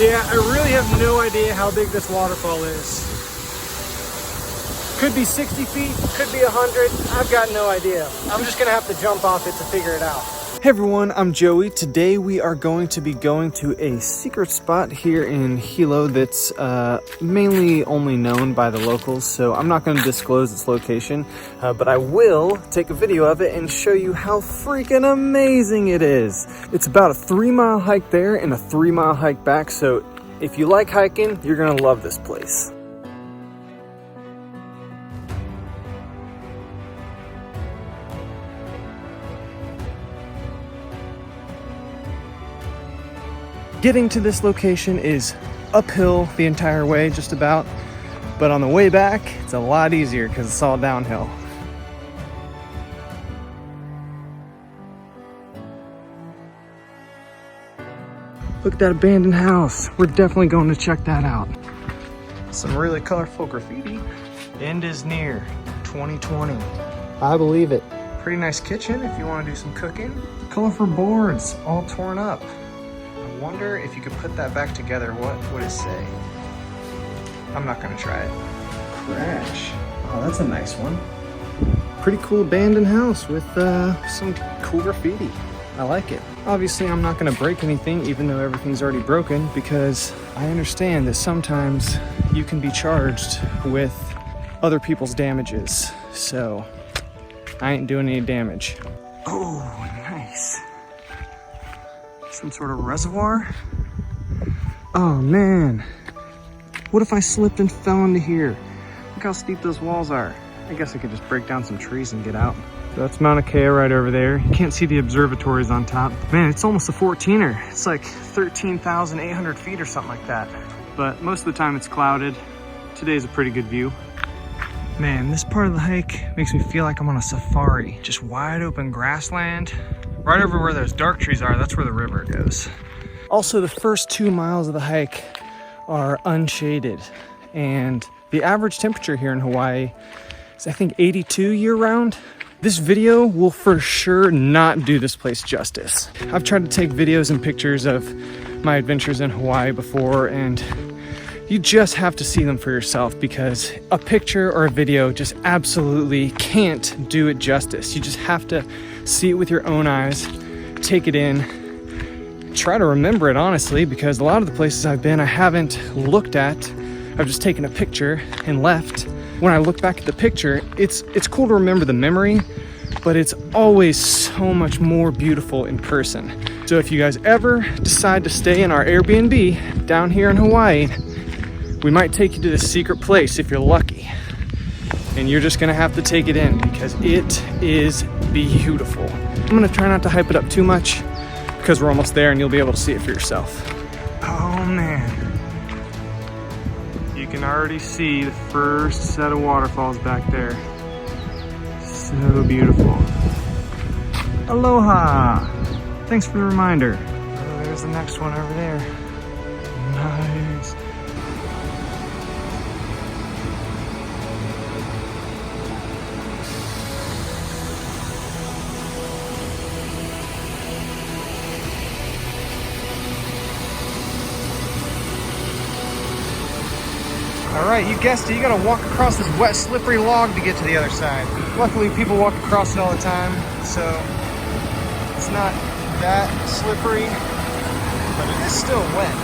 Yeah, I really have no idea how big this waterfall is. Could be 60 feet, could be 100. I've got no idea. I'm just gonna have to jump off it to figure it out. Hey everyone, I'm Joey. Today we are going to be going to a secret spot here in Hilo that's mainly only known by the locals, so I'm not going to disclose its location, but I will take a video of it and show you how freaking amazing it is. It's about a 3-mile hike there and a 3-mile hike back, so if you like hiking, you're going to love this place. Getting to this location is uphill the entire way, just about, but on the way back, it's a lot easier because it's all downhill. Look at that abandoned house. We're definitely going to check that out. Some really colorful graffiti. End is near, 2020. I believe it. Pretty nice kitchen if you want to do some cooking. Colorful boards, all torn up. I wonder if you could put that back together, what would it say? I'm not gonna try it. Crash. Oh, that's a nice one. Pretty cool abandoned house with some cool graffiti. I like it. Obviously, I'm not gonna break anything, even though everything's already broken, because I understand that sometimes you can be charged with other people's damages. So I ain't doing any damage. Oh, nice. Some sort of reservoir? Oh man, what if I slipped and fell into here? Look how steep those walls are. I guess I could just break down some trees and get out. So that's Mauna Kea right over there. You can't see the observatories on top. Man, it's almost a 14er. It's like 13,800 feet or something like that. But most of the time it's clouded. Today's a pretty good view. Man, this part of the hike makes me feel like I'm on a safari. Just wide open grassland. Right over where those dark trees are, that's where the river goes. Also, the first 2 miles of the hike are unshaded. And the average temperature here in Hawaii is, I think, 82 year-round. This video will for sure not do this place justice. I've tried to take videos and pictures of my adventures in Hawaii before, and you just have to see them for yourself, because a picture or a video just absolutely can't do it justice. You just have to see it with your own eyes, take it in, try to remember it honestly, because a lot of the places I've been I haven't looked at. I've just taken a picture and left. When I look back at the picture, it's cool to remember the memory, but it's always so much more beautiful in person. So if you guys ever decide to stay in our Airbnb down here in Hawaii, we might take you to this secret place if you're lucky. And you're just gonna have to take it in because it is beautiful. I'm gonna try not to hype it up too much because we're almost there and you'll be able to see it for yourself. Oh man. You can already see the first set of waterfalls back there. So beautiful. Aloha. Thanks for the reminder. Oh, there's the next one over there. Nice. Alright, you guessed it, you gotta walk across this wet, slippery log to get to the other side. Luckily, people walk across it all the time, so it's not that slippery, but it is still wet.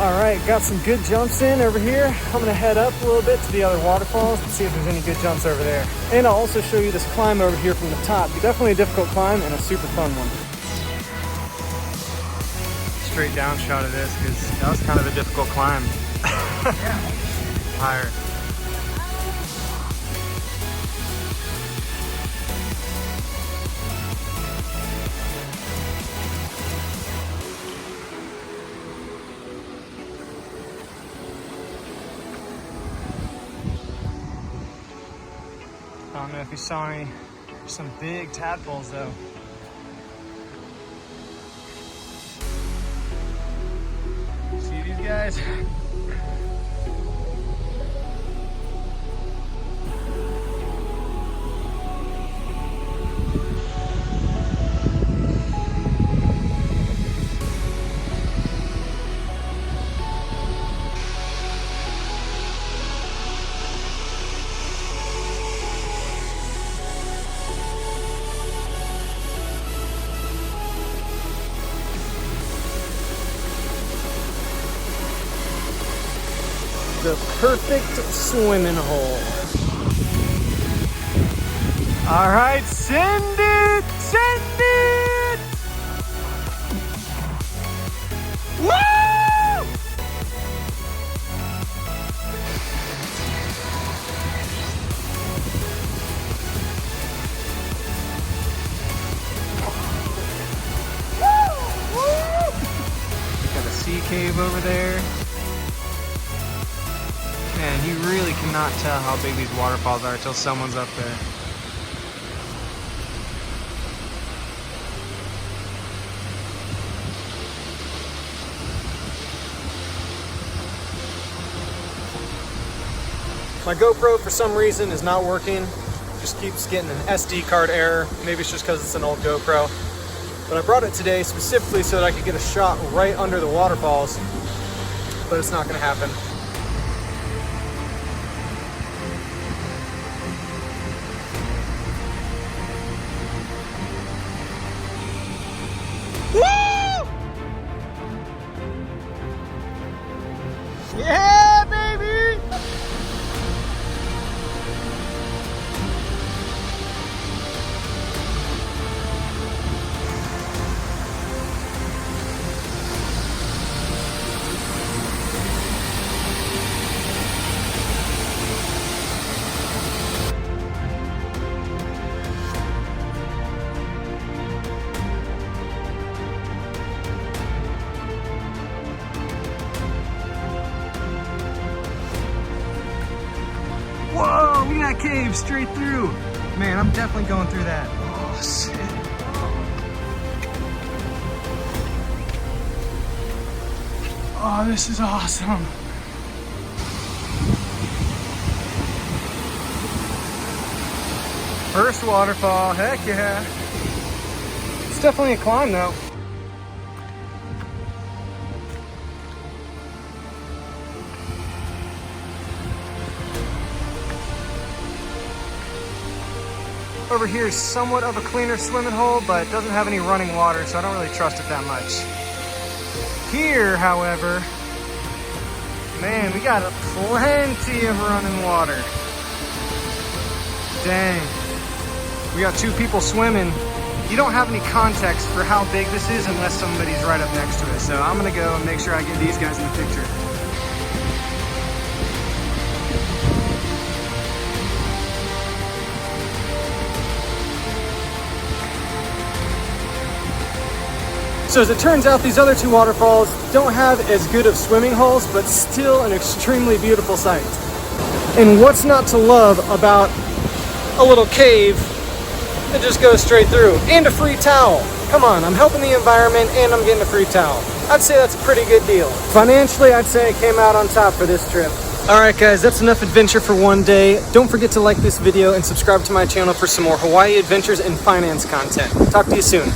All right, got some good jumps in over here. I'm gonna head up a little bit to the other waterfalls and see if there's any good jumps over there. And I'll also show you this climb over here from the top. Definitely a difficult climb and a super fun one. Straight down shot of this because that was kind of a difficult climb. Yeah. Higher. I don't know if you saw any, some big tadpoles though. See these guys? The perfect swimming hole. All right, send it, send it. Woo! Woo! Got a sea cave over there. Man, you really cannot tell how big these waterfalls are until someone's up there. My GoPro, for some reason, is not working. Just keeps getting an SD card error. Maybe it's just because it's an old GoPro. But I brought it today specifically so that I could get a shot right under the waterfalls. But it's not going to happen. Yeah, baby! Whoa, look at that cave straight through. Man, I'm definitely going through that. Oh, sick. Oh, this is awesome. First waterfall, heck yeah. It's definitely a climb though. Over here is somewhat of a cleaner swimming hole, but it doesn't have any running water, so I don't really trust it that much. Here, however, man, we got plenty of running water. Dang. We got two people swimming. You don't have any context for how big this is unless somebody's right up next to it. So I'm gonna go and make sure I get these guys in the picture. So as it turns out, these other two waterfalls don't have as good of swimming holes, but still an extremely beautiful sight. And what's not to love about a little cave that just goes straight through? And a free towel. Come on, I'm helping the environment and I'm getting a free towel. I'd say that's a pretty good deal. Financially, I'd say I came out on top for this trip. Alright guys, that's enough adventure for one day. Don't forget to like this video and subscribe to my channel for some more Hawaii adventures and finance content. Talk to you soon.